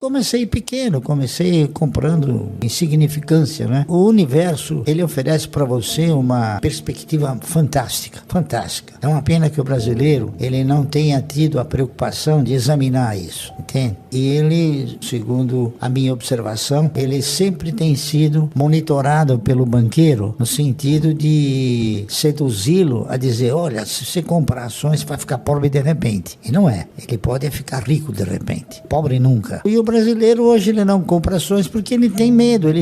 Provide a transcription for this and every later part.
Comecei pequeno, comecei comprando insignificância, né? O universo, ele oferece para você uma perspectiva fantástica, fantástica. É uma pena que o brasileiro, ele não tenha tido a preocupação de examinar isso, entende? E ele, segundo a minha observação, ele sempre tem sido monitorado pelo banqueiro no sentido de seduzi-lo a dizer, olha, se você comprar ações, vai ficar pobre de repente. E não é. Ele pode ficar rico de repente. Pobre nunca. E o brasileiro hoje ele não compra ações porque ele tem medo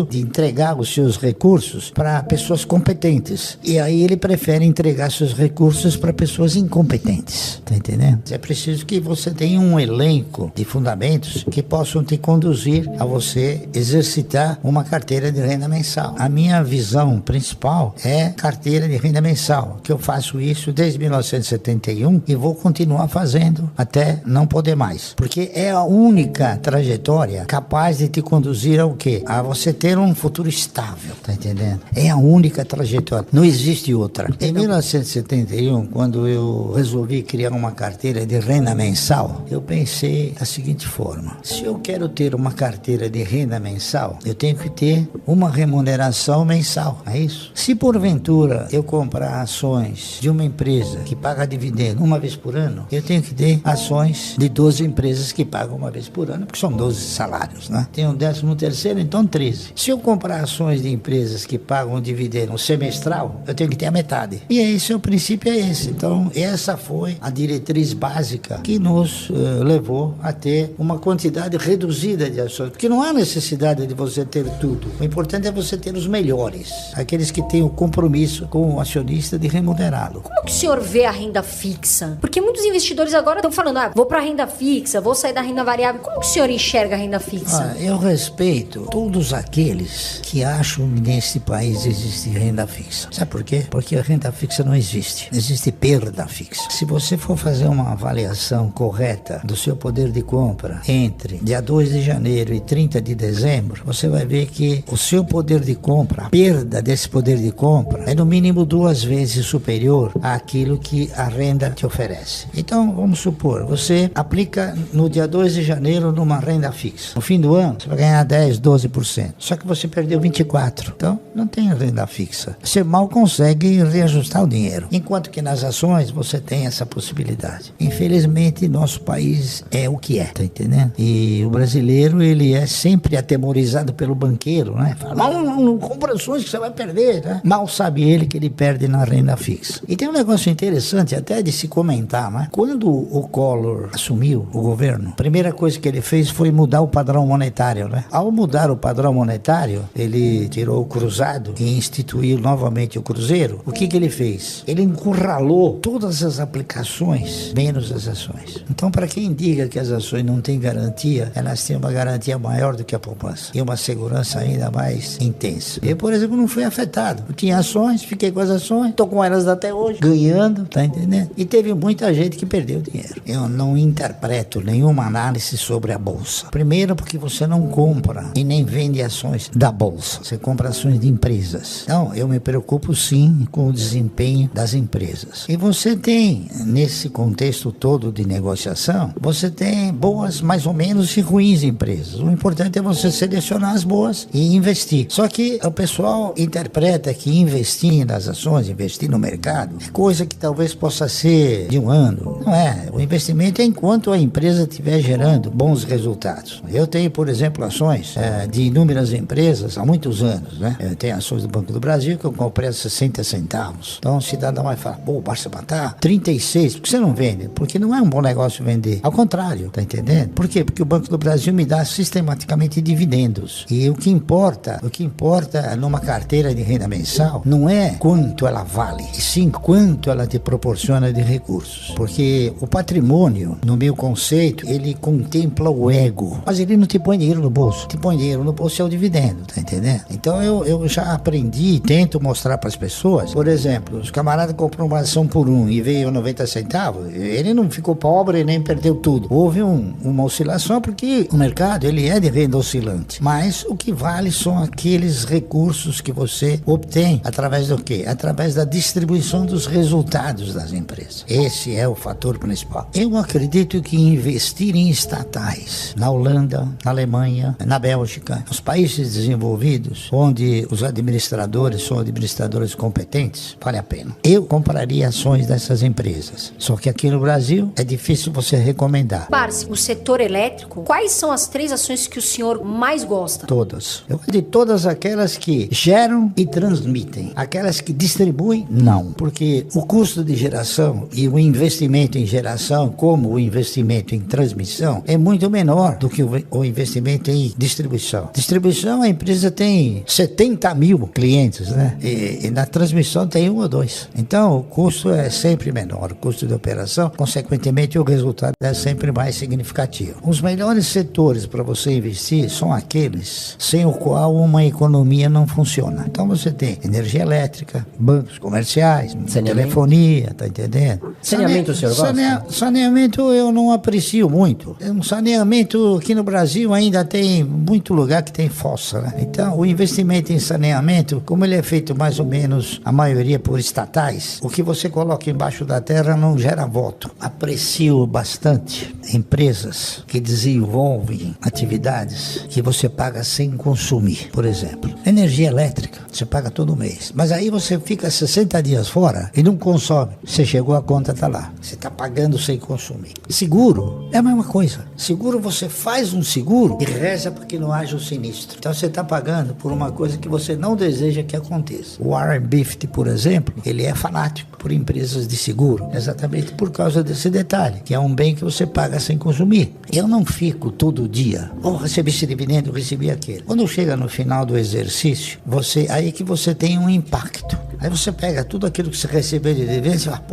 de entregar os seus recursos para pessoas competentes. E aí ele prefere entregar seus recursos para pessoas incompetentes. Tá entendendo? É preciso que você tenha um elenco de fundamentos que possam te conduzir a você exercitar uma carteira de renda mensal. A minha visão principal é carteira de renda mensal, que eu faço isso desde 1971 e vou continuar fazendo até não poder mais. Porque é a única trajetória capaz de te conduzir ao quê? A você ter um futuro estável, tá entendendo? É a única trajetória, não existe outra. Em 1971, quando eu resolvi criar uma carteira de renda mensal, eu pensei da seguinte forma: se eu quero ter uma carteira de renda mensal, eu tenho que ter uma remuneração mensal, é isso? Se porventura eu comprar ações de uma empresa que paga dividendo uma vez por ano, eu tenho que ter ações de 12 empresas que pagam uma vez por ano, porque são 12 salários, né? Tem um 13º, então 13. Se eu comprar ações de empresas que pagam dividendo semestral, eu tenho que ter a metade. E esse, o princípio é esse. Então, essa foi a diretriz básica que nos levou a ter uma quantidade reduzida de ações, porque não há necessidade de você ter tudo. O importante é você ter os melhores, aqueles que têm o compromisso com o acionista de remunerá-lo. Como que o senhor vê a renda fixa? Porque muitos investidores agora estão falando, vou para a renda fixa, vou sair da renda variável. Como que o senhor enxerga a renda fixa? Eu respeito todos aqueles que acham que nesse país existe renda fixa. Sabe por quê? Porque a renda fixa não existe. Existe perda fixa. Se você for fazer uma avaliação correta do seu poder de compra entre dia 2 de janeiro e 30 de dezembro, você vai ver que o seu poder de compra, a perda desse poder de compra, é no mínimo 2 vezes superior àquilo que a renda te oferece. Então, vamos supor, você aplica no dia 2 de janeiro numa renda fixa. No fim do ano, você vai ganhar 10, 12%. Só que você perdeu 24%. Então, não tem renda fixa. Você mal consegue reajustar o dinheiro. Enquanto que nas ações, você tem essa possibilidade. Infelizmente, nosso país é o que é, tá entendendo? E o brasileiro, ele é sempre atemorizado pelo banqueiro, né? Fala, não compra ações que você vai perder, né? Mal sabe ele que ele perde na renda fixa. E tem um negócio interessante até de se comentar, né? Quando o Collor assumiu o governo, a primeira coisa que ele fez foi mudar o padrão monetário, né? Ao mudar o padrão monetário, ele tirou o cruzado e instituiu novamente o cruzeiro. O que ele fez? Ele encurralou todas as aplicações, menos as ações. Então, para quem diga que as ações não têm garantia, elas têm uma garantia maior do que a poupança e uma segurança ainda mais intensa. Eu, por exemplo, não fui afetado. Eu tinha ações, fiquei com as ações, estou com elas até hoje, ganhando, tá entendendo? E teve muita gente que perdeu dinheiro. Eu não interpreto nenhuma análise sobre a bolsa. Primeiro, porque você não compra e nem vende ações da bolsa. Você compra ações de empresas. Então, eu me preocupo sim com o desempenho das empresas. E você tem, nesse contexto todo de negociação, você tem boas, mais ou menos, e ruins empresas. O importante é você selecionar as boas e investir. Só que o pessoal interpreta que investir nas ações, investir no mercado, é coisa que talvez possa ser de um ano. Não é. O investimento é enquanto a empresa estiver gerando bons resultados. Eu tenho, por exemplo, ações de inúmeras empresas há muitos anos, né? Eu tenho ações do Banco do Brasil que eu comprei a 60 centavos. Então o cidadão vai falar, basta matar 36, por que você não vende? Porque não é um bom negócio vender. Ao contrário, tá entendendo? Por quê? Porque o Banco do Brasil me dá sistematicamente dividendos. E o que importa numa carteira de renda mensal não é quanto ela vale, e sim quanto ela te proporciona de recursos. Porque o patrimônio, no meu conceito, ele contempla o ego, mas ele não te põe dinheiro no bolso. Te põe dinheiro no bolso é o dividendo, tá entendendo? Então eu já aprendi e tento mostrar para as pessoas, por exemplo, os camaradas compram uma ação por 1 e veio 90 centavos, ele não ficou pobre nem perdeu tudo. Houve uma oscilação porque o mercado, ele é de renda oscilante, mas o que vale são aqueles recursos que você obtém através do quê? Através da distribuição dos resultados das empresas. Esse é o fator principal. Eu acredito que investir em estatais mais. Na Holanda, na Alemanha, na Bélgica, nos países desenvolvidos, onde os administradores são administradores competentes, vale a pena. Eu compraria ações dessas empresas. Só que aqui no Brasil é difícil você recomendar. Parce, o setor elétrico, quais são as 3 ações que o senhor mais gosta? Todas. Eu gosto de todas aquelas que geram e transmitem. Aquelas que distribuem, não. Porque o custo de geração e o investimento em geração, como o investimento em transmissão, é muito menor do que o investimento em distribuição. Distribuição, a empresa tem 70 mil clientes, né? E na transmissão tem 1 ou 2. Então, o custo é sempre menor. O custo de operação, consequentemente, o resultado é sempre mais significativo. Os melhores setores para você investir são aqueles sem o qual uma economia não funciona. Então, você tem energia elétrica, bancos comerciais, telefonia, tá entendendo? Saneamento, o senhor gosta? Saneamento eu não aprecio muito. Saneamento aqui no Brasil ainda tem muito lugar que tem fossa, né? Então, o investimento em saneamento, como ele é feito mais ou menos, a maioria por estatais, o que você coloca embaixo da terra não gera voto. Aprecio bastante empresas que desenvolvem atividades que você paga sem consumir. Por exemplo, energia elétrica, você paga todo mês. Mas aí você fica 60 dias fora e não consome. Você chegou, a conta tá lá. Você está pagando sem consumir. Seguro é a mesma coisa. Seguro, você faz um seguro e reza para que não haja um sinistro. Então você está pagando por uma coisa que você não deseja que aconteça. O Warren Buffett, por exemplo, ele é fanático por empresas de seguro, exatamente por causa desse detalhe, que é um bem que você paga sem consumir. Eu não fico todo dia, recebi esse dividendo, recebi aquele. Quando chega no final do exercício, aí que você tem um impacto. Aí você pega tudo aquilo que você recebeu de dividendo e fala,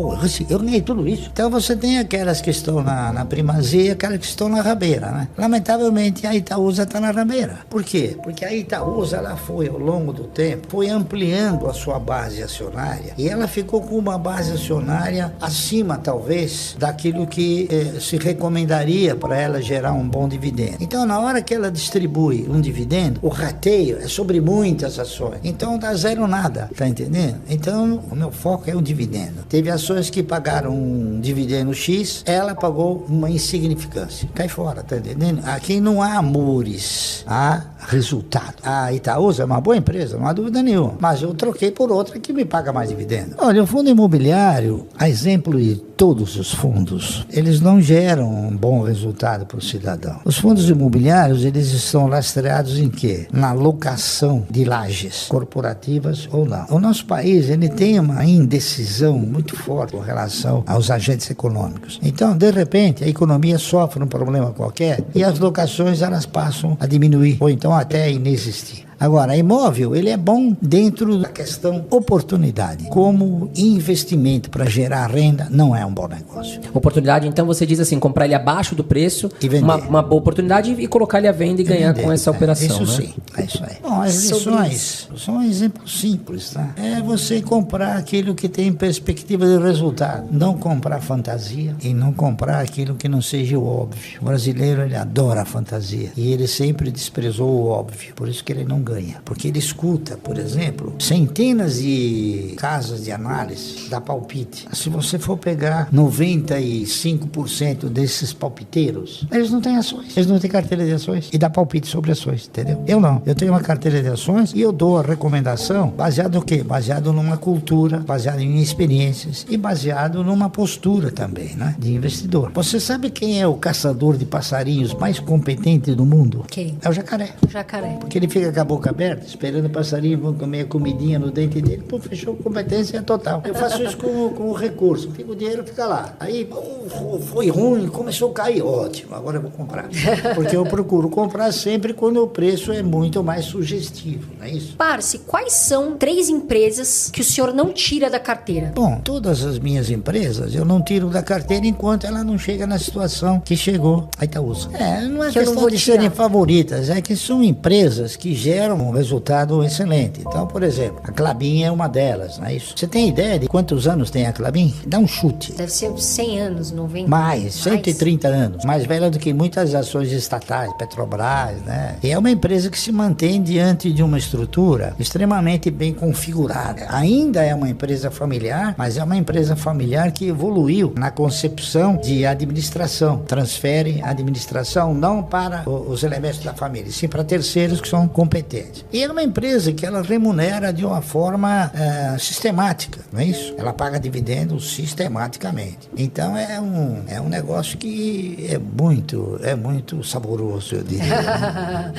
eu ganhei tudo isso. Então você tem aquelas que estão na primazia e aquelas que estão na rabeira, né? Lamentavelmente, a Itaúsa está na rabeira. Por quê? Porque a Itaúsa, ela foi, ao longo do tempo, foi ampliando a sua base acionária e ela ficou com uma base acionária acima, talvez, daquilo que se recomendaria para ela gerar um bom dividendo. Então, na hora que ela distribui um dividendo, o rateio é sobre muitas ações. Então, dá zero nada, tá entendendo? Então, o meu foco é o dividendo. Teve ações que pagaram um dividendo X, ela pagou uma insignificância. Cai fora, tá entendendo? Aqui não há amores, há resultado. A Itaúsa é uma boa empresa, não há dúvida nenhuma. Mas eu troquei por outra que me paga mais dividendo. Olha, o fundo imobiliário, a exemplo de todos os fundos, eles não geram um bom resultado para o cidadão. Os fundos imobiliários, eles estão lastreados em quê? Na locação de lajes corporativas ou não. O nosso país, ele tem uma indecisão muito forte com relação aos agentes econômicos. Então, de repente, a economia sofre um problema qualquer e as locações, elas passam a diminuir ou então até a inexistir. Agora, imóvel, ele é bom dentro da questão oportunidade. Como investimento para gerar renda, não é um bom negócio. Oportunidade, então você diz assim, comprar ele abaixo do preço, e vender. Uma boa oportunidade e colocar ele à venda e ganhar com essa operação. Isso, né? Sim, é isso aí. Bom, as lições são um exemplo simples, tá? É você comprar aquilo que tem perspectiva de resultado. Não comprar fantasia e não comprar aquilo que não seja o óbvio. O brasileiro, ele adora a fantasia e ele sempre desprezou o óbvio. Por isso que ele não ganha. Porque ele escuta, por exemplo, centenas de casas de análise da palpite. Se você for pegar 95% desses palpiteiros, eles não têm ações, eles não têm carteira de ações e dá palpite sobre ações, entendeu? Eu não, eu tenho uma carteira de ações e eu dou a recomendação baseado no quê? Baseado numa cultura, baseado em experiências e baseado numa postura também, né? De investidor. Você sabe quem é o caçador de passarinhos mais competente do mundo? Quem? É o jacaré. Jacaré. Porque ele fica com a boca aberta, esperando o passarinho vão comer a comidinha no dente dele, fechou, competência total. Eu faço isso com o recurso, o dinheiro fica lá. Aí, foi ruim, começou a cair, ótimo, agora eu vou comprar. Porque eu procuro comprar sempre quando o preço é muito mais sugestivo, não é isso? Parce, quais são 3 empresas que o senhor não tira da carteira? Bom, todas as minhas empresas eu não tiro da carteira enquanto ela não chega na situação que chegou a Itaúsa. Não é questão de serem favoritas, é que são empresas que geram tiveram um resultado excelente. Então, por exemplo, a Klabin é uma delas, não é isso? Você tem ideia de quantos anos tem a Klabin? Dá um chute. Deve ser 100 anos, 90. Mais, 130 anos. Mais velha do que muitas ações estatais, Petrobras, né? E é uma empresa que se mantém diante de uma estrutura extremamente bem configurada. Ainda é uma empresa familiar, mas é uma empresa familiar que evoluiu na concepção de administração. Transfere a administração não para os elementos da família, sim para terceiros que são competentes. E é uma empresa que ela remunera de uma forma sistemática, não é isso? Ela paga dividendos sistematicamente. Então é um negócio que é muito saboroso, eu diria.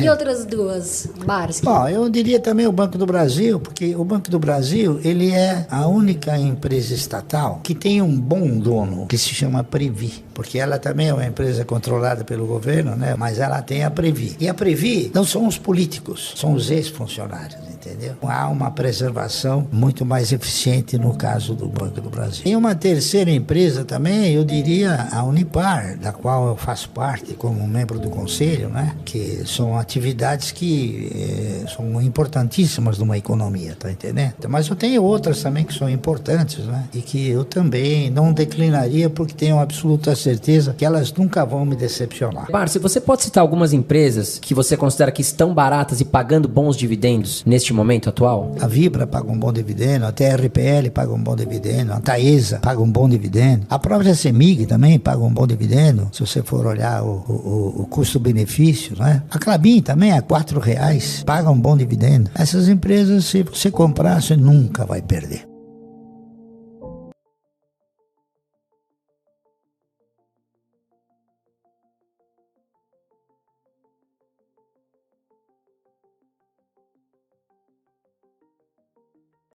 E outras duas, Barsky? Bom, eu diria também o Banco do Brasil, porque o Banco do Brasil, ele é a única empresa estatal que tem um bom dono, que se chama Previ, porque ela também é uma empresa controlada pelo governo, né? Mas ela tem a Previ. E a Previ não são os políticos, são os ex-funcionários, entendeu? Há uma preservação muito mais eficiente no caso do Banco do Brasil. E uma terceira empresa também, eu diria a Unipar, da qual eu faço parte como membro do conselho, né? Que são atividades que são importantíssimas numa economia, tá entendendo? Mas eu tenho outras também que são importantes, né? E que eu também não declinaria porque tenho absoluta certeza que elas nunca vão me decepcionar. Barsky, você pode citar algumas empresas que você considera que estão baratas e pagando bons dividendos neste momento atual? A Vibra paga um bom dividendo, a TRPL paga um bom dividendo, a Taesa paga um bom dividendo, a própria CEMIG também paga um bom dividendo, se você for olhar o custo-benefício, né? A Klabin também, a R$4, paga um bom dividendo. Essas empresas, se você comprar, você nunca vai perder.